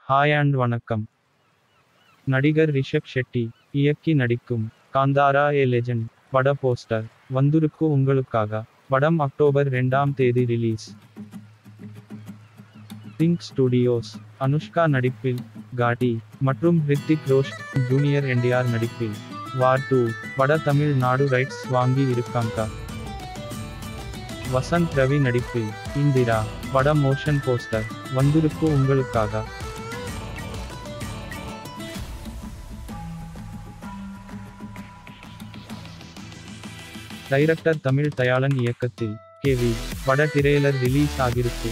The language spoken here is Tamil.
ஹாய் அண்ட் வணக்கம். நடிகர் ரிஷப் ஷெட்டி இயக்கி நடிக்கும் காந்தாரா ஏ லெஜெண்ட் பட போஸ்டர் வந்திருக்கு உங்களுக்காக. படம் அக்டோபர் 2ஆம் தேதி ரிலீஸ். திங்க் ஸ்டுடியோஸ் அனுஷ்கா நடிப்பில், காட்டி மற்றும் ஹிருத்திக் ரோஷன் ஜூனியர் என்டிஆர் நடிப்பில் வார் 2 பட தமிழ்நாடு ரைட்ஸ் வாங்கி இருக்காங்க. வசந்த் ரவி நடிப்பில் இந்திரா பட மோஷன் போஸ்டர் வந்திருக்கு உங்களுக்காக. டைரக்டர் தமிழ் தயாளன் இயக்கத்தில் கேவி பட ட்ரெய்லர் ரிலீஸ் ஆகிருக்கு.